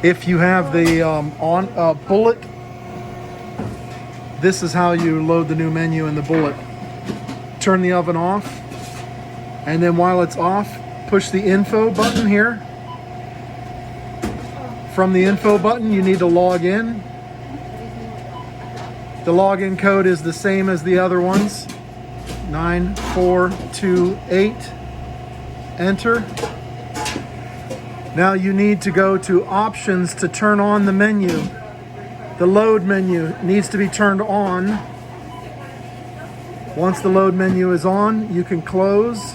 If you have the bullet, this is how you load the new menu in the bullet. Turn the oven off, and then while it's off, push the info button here. From the info button, you need to log in. The login code is the same as the other ones. 9428. Enter. Now you need to go to options to turn on the menu. The load menu needs to be turned on. Once the load menu is on, you can close.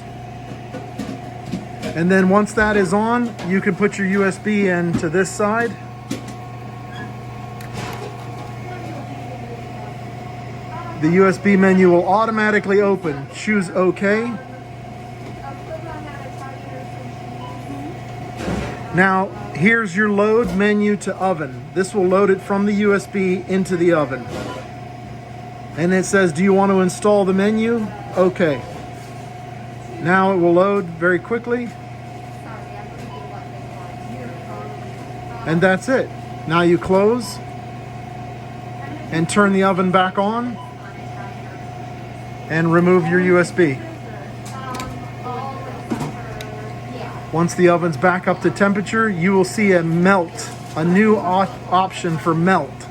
And then once that is on, you can put your USB in to this side. The USB menu will automatically open. Choose OK. Now, here's your load menu to oven. This will load it from the USB into the oven. And it says, do you want to install the menu? OK. Now it will load very quickly. And that's it. Now you close and turn the oven back on and remove your USB. Once the oven's back up to temperature, you will see a melt, a new option for melt.